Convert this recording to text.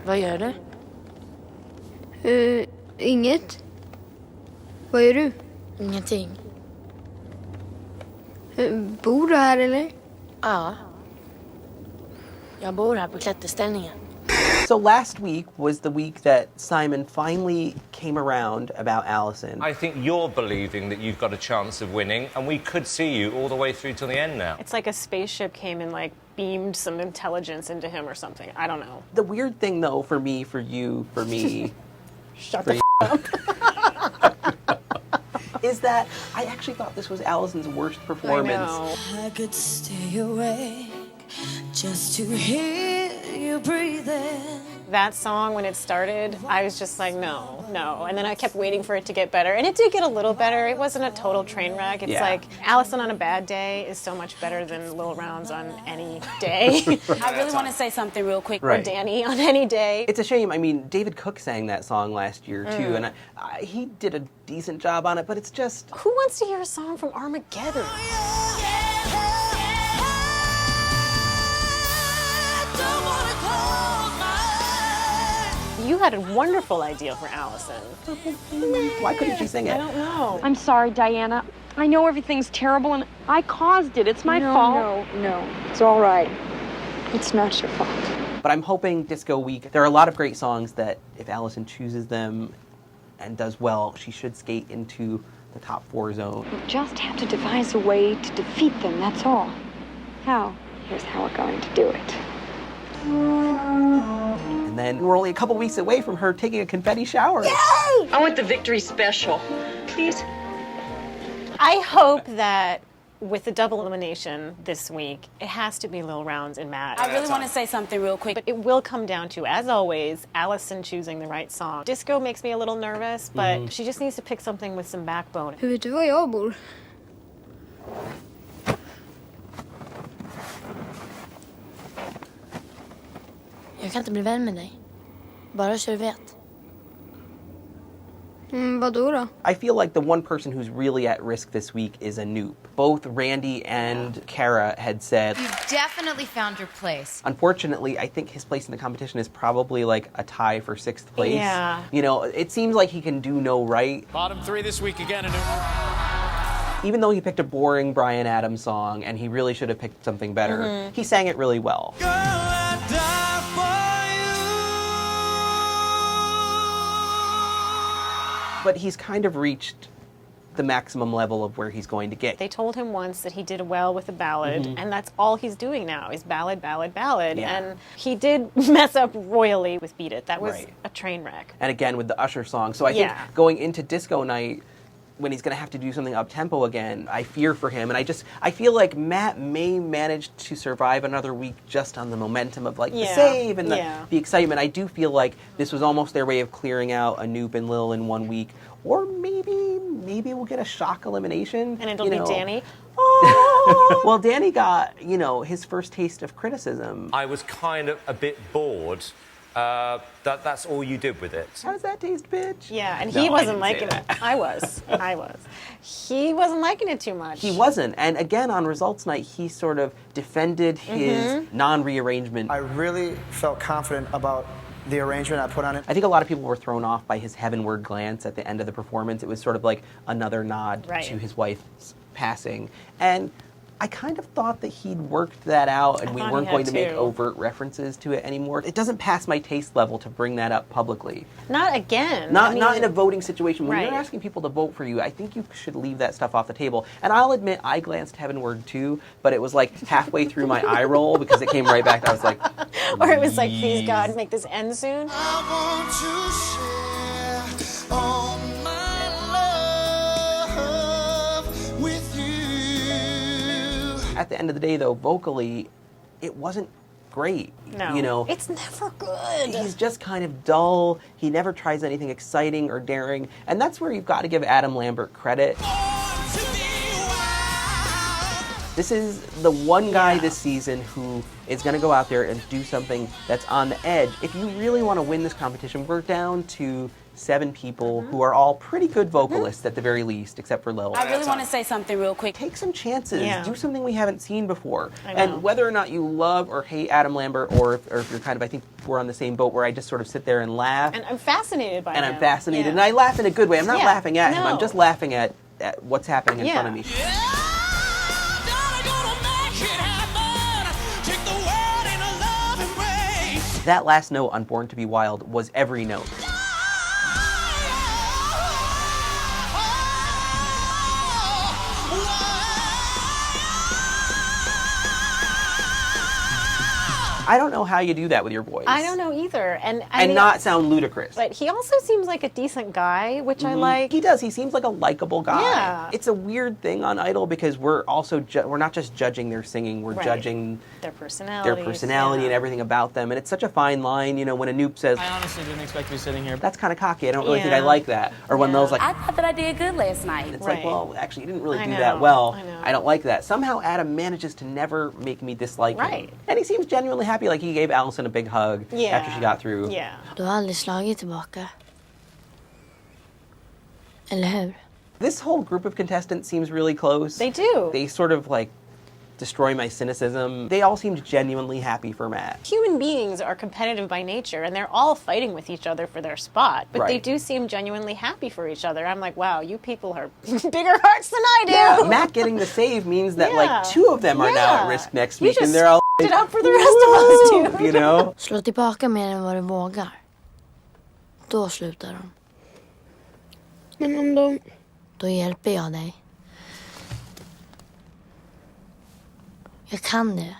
Vad gör du? Inget. Vad gör du? Ingenting. Bor du här eller? Ja. Jag bor här på klätterställningen. So last week was the week that Simon finally came around about Allison. I think you're believing that you've got a chance of winning, and we could see you all the way through till the end now. It's like a spaceship came and like beamed some intelligence into him or something. I don't know. The weird thing though, for me, for you, for me, Shut for the up. Is that I actually thought this was Allison's worst performance. I could stay awake just to hear you breathing. That song, when it started, I was just like, no. And then I kept waiting for it to get better. And it did get a little better. It wasn't a total train wreck. It's like Allison on a bad day is so much better than Lil Rounds on any day. I really want to say something real quick. Or Danny on any day. It's a shame. I mean, David Cook sang that song last year, too, and he did a decent job on it, but it's just... Who wants to hear a song from Armageddon? You had a wonderful idea for Allison. Why couldn't she sing it? I don't know. I'm sorry, Diana. I know everything's terrible and I caused it. It's my fault. No. It's all right. It's not your fault. But I'm hoping Disco Week, there are a lot of great songs that if Allison chooses them and does well, she should skate into the top 4 zone. You just have to devise a way to defeat them, that's all. How? Here's how we're going to do it. And then we're only a couple weeks away from her taking a confetti shower. Yay! I want the victory special. Please. I hope that with the double elimination this week, it has to be Lil Rounds and Matt. I really want to say something real quick. But it will come down to, as always, Allison choosing the right song. Disco makes me a little nervous, but she just needs to pick something with some backbone. Vet du var jag bor? Jag kan inte bli vän med dig. Bara så du vet. Vadå då? I feel like the one person who's really at risk this week is Anoop. Both Randy and Cara had said... You've definitely found your place. Unfortunately, I think his place in the competition is probably like a tie for 6th place. Yeah. You know, it seems like he can do no right. Bottom 3 this week again, Anoop. Even though he picked a boring Bryan Adams song and he really should have picked something better, he sang it really well. Girl, I die for you. But he's kind of reached the maximum level of where he's going to get. They told him once that he did well with a ballad, and that's all he's doing now is ballad, ballad, ballad. Yeah. And he did mess up royally with Beat It. That was a train wreck. And again with the Usher song. So I think going into disco night, when he's going to have to do something up-tempo again, I fear for him. And I feel like Matt may manage to survive another week just on the momentum of like the save and the excitement. I do feel like this was almost their way of clearing out Anoop and Lil in 1 week. Or maybe we'll get a shock elimination. And it'll be Danny. Well, Danny got, his first taste of criticism. I was kind of a bit bored. That's all you did with it. How does that taste, bitch? Yeah, and he wasn't liking it. I was. He wasn't liking it too much. He wasn't. And again, on results night, he sort of defended his non-rearrangement. I really felt confident about the arrangement I put on it. I think a lot of people were thrown off by his heavenward glance at the end of the performance. It was sort of like another nod to his wife's passing. And I kind of thought that he'd worked that out and we weren't going to make overt references to it anymore. It doesn't pass my taste level to bring that up publicly. Not again. Not in a voting situation. When you're asking people to vote for you, I think you should leave that stuff off the table. And I'll admit, I glanced heavenward too, but it was like halfway through my eye roll because it came right back. I was like, or it was like, please God, make this end soon. I want to share all my love with you. At the end of the day, though, vocally, it wasn't great. No, it's never good. He's just kind of dull. He never tries anything exciting or daring. And that's where you've got to give Adam Lambert credit. This is the one guy this season who is going to go out there and do something that's on the edge. If you really want to win this competition, we're down to 7 people who are all pretty good vocalists at the very least, except for Lil. I really want to say something real quick. Take some chances. Yeah. Do something we haven't seen before. I know. And whether or not you love or hate Adam Lambert, or if you're kind of, I think we're on the same boat where I just sort of sit there and laugh. And I'm fascinated by him. And I'm fascinated. Yeah. And I laugh in a good way. I'm not Yeah, laughing at him. no. I'm just laughing at what's happening in Yeah. front of me. That last note on Born to Be Wild was every note. I don't know how you do that with your voice. I don't know either. And not sound ludicrous. But he also seems like a decent guy, which I like. He does. He seems like a likable guy. Yeah. It's a weird thing on Idol because we're also we're not just judging their singing, we're Right. judging Their personality. and everything about them. And it's such a fine line, you know, when Anoop says, I honestly didn't expect to be sitting here. that's kind of cocky. I don't really think Yeah. I like that. Or when Lil's like, I thought that I did good last night. it's Right. like, well, actually, you didn't really I do know, that well. I know. I don't like that. Somehow Adam manages to never make me dislike him. Right. And he seems genuinely happy. Like he gave Allison a big hug Yeah. after she got through. Yeah. Du har aldrig slagit tillbaka. Eller hur? This whole group of contestants seems really close. They do. They sort of like destroy my cynicism. They all seemed genuinely happy for Matt. Human beings are competitive by nature, and they're all fighting with each other for their spot. But they Right. do seem genuinely happy for each other. I'm like, wow, you people are bigger hearts than I do. Yeah, Matt getting the save means that like 2 of them are now at risk next You week, and just they're all it up for the rest of us, dude. you know. Slå tillbaka mer än vad du vågar. Då slutar de. Men om de... Då hjälper jag dig. Jag kan det.